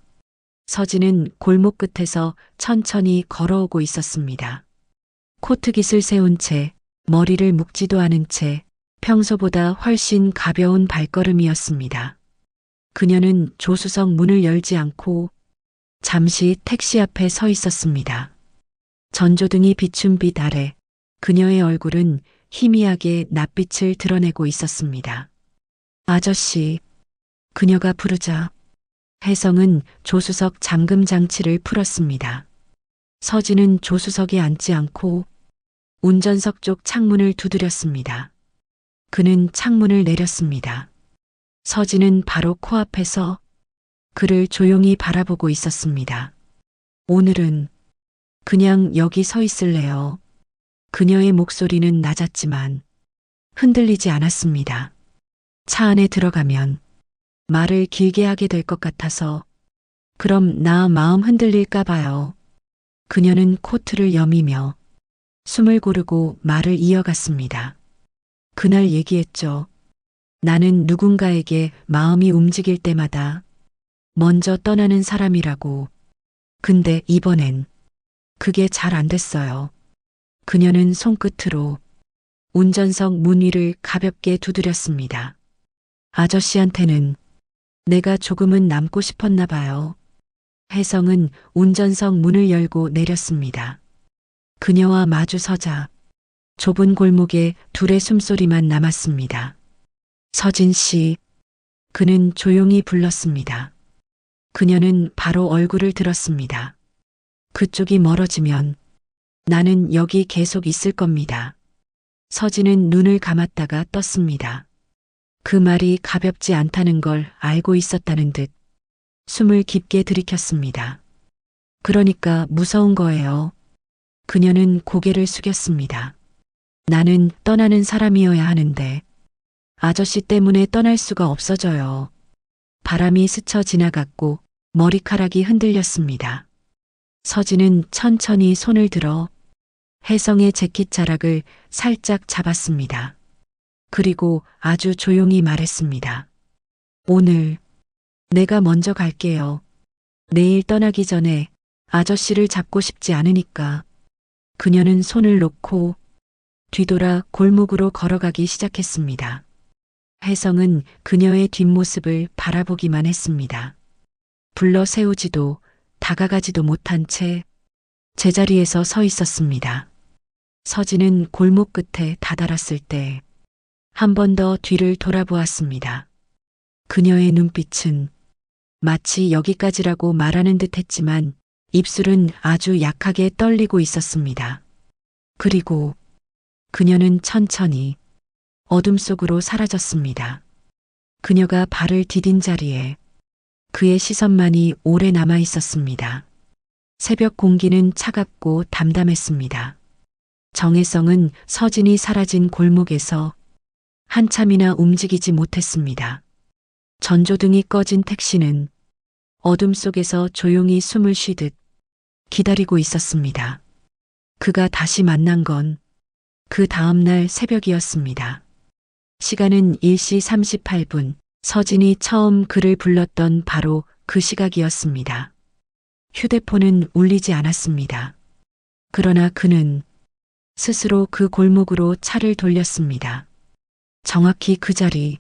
서진은 골목 끝에서 천천히 걸어오고 있었습니다. 코트깃을 세운 채 머리를 묶지도 않은 채 평소보다 훨씬 가벼운 발걸음이었습니다. 그녀는 조수석 문을 열지 않고 잠시 택시 앞에 서 있었습니다. 전조등이 비춘 빛 아래 그녀의 얼굴은 희미하게 낯빛을 드러내고 있었습니다. 아저씨, 그녀가 부르자 혜성은 조수석 잠금 장치를 풀었습니다. 서진은 조수석에 앉지 않고 운전석 쪽 창문을 두드렸습니다. 그는 창문을 내렸습니다. 서진은 바로 코앞에서 그를 조용히 바라보고 있었습니다. 오늘은 그냥 여기 서 있을래요. 그녀의 목소리는 낮았지만 흔들리지 않았습니다. 차 안에 들어가면 말을 길게 하게 될 것 같아서 그럼 나 마음 흔들릴까 봐요. 그녀는 코트를 여미며 숨을 고르고 말을 이어갔습니다. 그날 얘기했죠. 나는 누군가에게 마음이 움직일 때마다 먼저 떠나는 사람이라고. 근데 이번엔 그게 잘 안 됐어요. 그녀는 손끝으로 운전석 문 위를 가볍게 두드렸습니다. 아저씨한테는 내가 조금은 남고 싶었나 봐요. 혜성은 운전석 문을 열고 내렸습니다. 그녀와 마주 서자 좁은 골목에 둘의 숨소리만 남았습니다. 서진 씨, 그는 조용히 불렀습니다. 그녀는 바로 얼굴을 들었습니다. 그쪽이 멀어지면 나는 여기 계속 있을 겁니다. 서진은 눈을 감았다가 떴습니다. 그 말이 가볍지 않다는 걸 알고 있었다는 듯 숨을 깊게 들이켰습니다. 그러니까 무서운 거예요. 그녀는 고개를 숙였습니다. 나는 떠나는 사람이어야 하는데 아저씨 때문에 떠날 수가 없어져요. 바람이 스쳐 지나갔고 머리카락이 흔들렸습니다. 서진은 천천히 손을 들어 혜성의 재킷 자락을 살짝 잡았습니다. 그리고 아주 조용히 말했습니다. 오늘 내가 먼저 갈게요. 내일 떠나기 전에 아저씨를 잡고 싶지 않으니까. 그녀는 손을 놓고 뒤돌아 골목으로 걸어가기 시작했습니다. 혜성은 그녀의 뒷모습을 바라보기만 했습니다. 불러 세우지도 다가가지도 못한 채 제자리에서 서 있었습니다. 서진은 골목 끝에 다다랐을 때 한 번 더 뒤를 돌아보았습니다. 그녀의 눈빛은 마치 여기까지라고 말하는 듯 했지만 입술은 아주 약하게 떨리고 있었습니다. 그리고 그녀는 천천히 어둠 속으로 사라졌습니다. 그녀가 발을 디딘 자리에 그의 시선만이 오래 남아 있었습니다. 새벽 공기는 차갑고 담담했습니다. 정혜성은 서진이 사라진 골목에서 한참이나 움직이지 못했습니다. 전조등이 꺼진 택시는 어둠 속에서 조용히 숨을 쉬듯 기다리고 있었습니다. 그가 다시 만난 건 그 다음날 새벽이었습니다. 시간은 1시 38분, 서진이 처음 그를 불렀던 바로 그 시각이었습니다. 휴대폰은 울리지 않았습니다. 그러나 그는 스스로 그 골목으로 차를 돌렸습니다. 정확히 그 자리,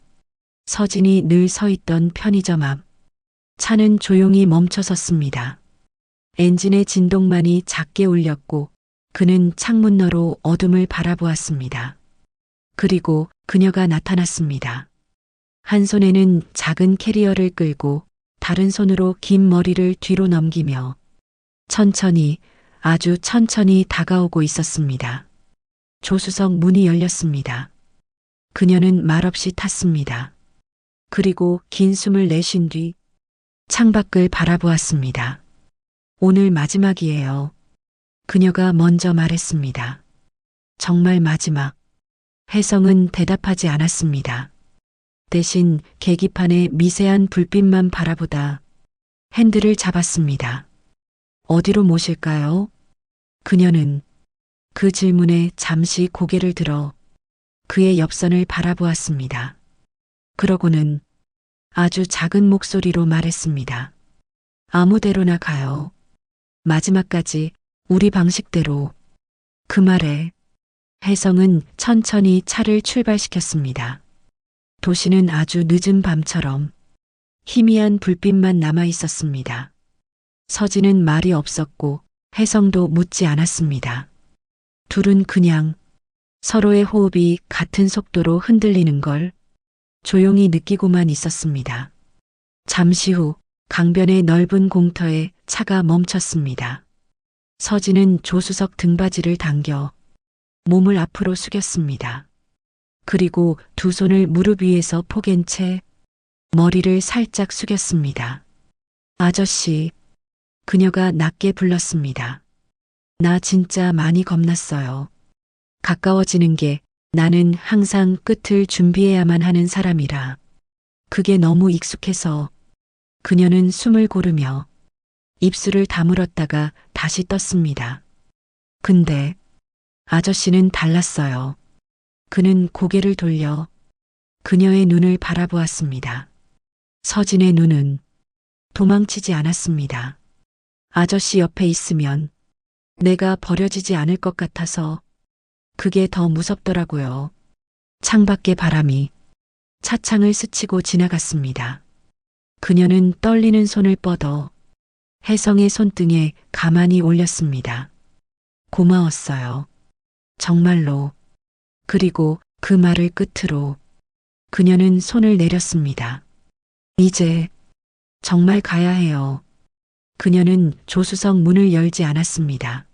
서진이 늘 서 있던 편의점 앞, 차는 조용히 멈춰섰습니다. 엔진의 진동만이 작게 울렸고 그는 창문 너로 어둠을 바라보았습니다. 그리고 그녀가 나타났습니다. 한 손에는 작은 캐리어를 끌고 다른 손으로 긴 머리를 뒤로 넘기며 천천히, 아주 천천히 다가오고 있었습니다. 조수석 문이 열렸습니다. 그녀는 말없이 탔습니다. 그리고 긴 숨을 내쉰 뒤 창밖을 바라보았습니다. 오늘 마지막이에요. 그녀가 먼저 말했습니다. 정말 마지막. 혜성은 대답하지 않았습니다. 대신 계기판의 미세한 불빛만 바라보다 핸들을 잡았습니다. 어디로 모실까요? 그녀는 그 질문에 잠시 고개를 들어 그의 옆선을 바라보았습니다. 그러고는 아주 작은 목소리로 말했습니다. 아무 데로나 가요. 마지막까지 우리 방식대로. 그 말에 혜성은 천천히 차를 출발시켰습니다. 도시는 아주 늦은 밤처럼 희미한 불빛만 남아 있었습니다. 서진은 말이 없었고 혜성도 묻지 않았습니다. 둘은 그냥 서로의 호흡이 같은 속도로 흔들리는 걸 조용히 느끼고만 있었습니다. 잠시 후 강변의 넓은 공터에 차가 멈췄습니다. 서진은 조수석 등받이를 당겨 몸을 앞으로 숙였습니다. 그리고 두 손을 무릎 위에서 포갠 채 머리를 살짝 숙였습니다. 아저씨, 그녀가 낮게 불렀습니다. 나 진짜 많이 겁났어요. 가까워지는 게 나는 항상 끝을 준비해야만 하는 사람이라 그게 너무 익숙해서. 그녀는 숨을 고르며 입술을 다물었다가 다시 떴습니다. 근데 아저씨는 달랐어요. 그는 고개를 돌려 그녀의 눈을 바라보았습니다. 서진의 눈은 도망치지 않았습니다. 아저씨 옆에 있으면 내가 버려지지 않을 것 같아서 그게 더 무섭더라고요. 창밖의 바람이 차창을 스치고 지나갔습니다. 그녀는 떨리는 손을 뻗어 혜성의 손등에 가만히 올렸습니다. 고마웠어요. 정말로. 그리고 그 말을 끝으로 그녀는 손을 내렸습니다. 이제 정말 가야 해요. 그녀는 조수석 문을 열지 않았습니다.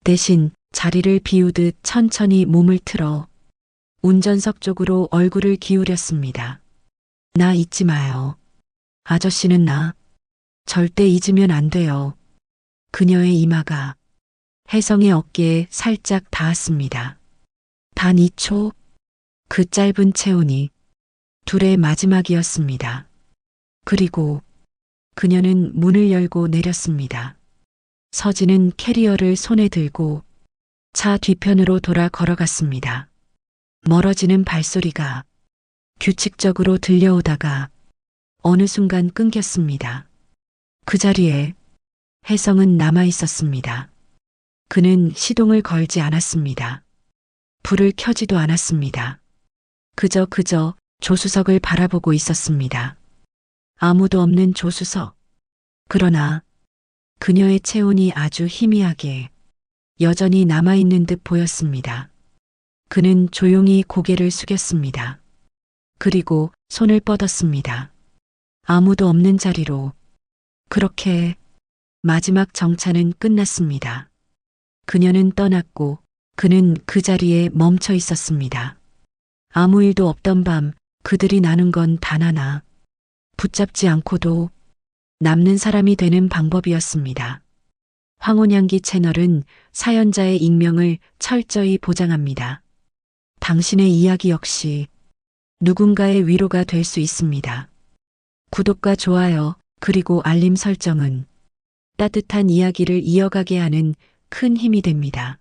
대신 자리를 비우듯 천천히 몸을 틀어 운전석 쪽으로 얼굴을 기울였습니다. 나 잊지 마요. 아저씨는 나 절대 잊으면 안 돼요. 그녀의 이마가 혜성의 어깨에 살짝 닿았습니다. 단 2초, 그 짧은 체온이 둘의 마지막이었습니다. 그리고 그녀는 문을 열고 내렸습니다. 서진은 캐리어를 손에 들고 차 뒤편으로 돌아 걸어갔습니다. 멀어지는 발소리가 규칙적으로 들려오다가 어느 순간 끊겼습니다. 그 자리에 혜성은 남아 있었습니다. 그는 시동을 걸지 않았습니다. 불을 켜지도 않았습니다. 그저 조수석을 바라보고 있었습니다. 아무도 없는 조수석. 그러나 그녀의 체온이 아주 희미하게 여전히 남아있는 듯 보였습니다. 그는 조용히 고개를 숙였습니다. 그리고 손을 뻗었습니다. 아무도 없는 자리로. 그렇게 마지막 정차는 끝났습니다. 그녀는 떠났고 그는 그 자리에 멈춰 있었습니다. 아무 일도 없던 밤 그들이 나눈 건 단 하나. 붙잡지 않고도 남는 사람이 되는 방법이었습니다. 황혼향기 채널은 사연자의 익명을 철저히 보장합니다. 당신의 이야기 역시 누군가의 위로가 될 수 있습니다. 구독과 좋아요, 그리고 알림 설정은 따뜻한 이야기를 이어가게 하는 큰 힘이 됩니다.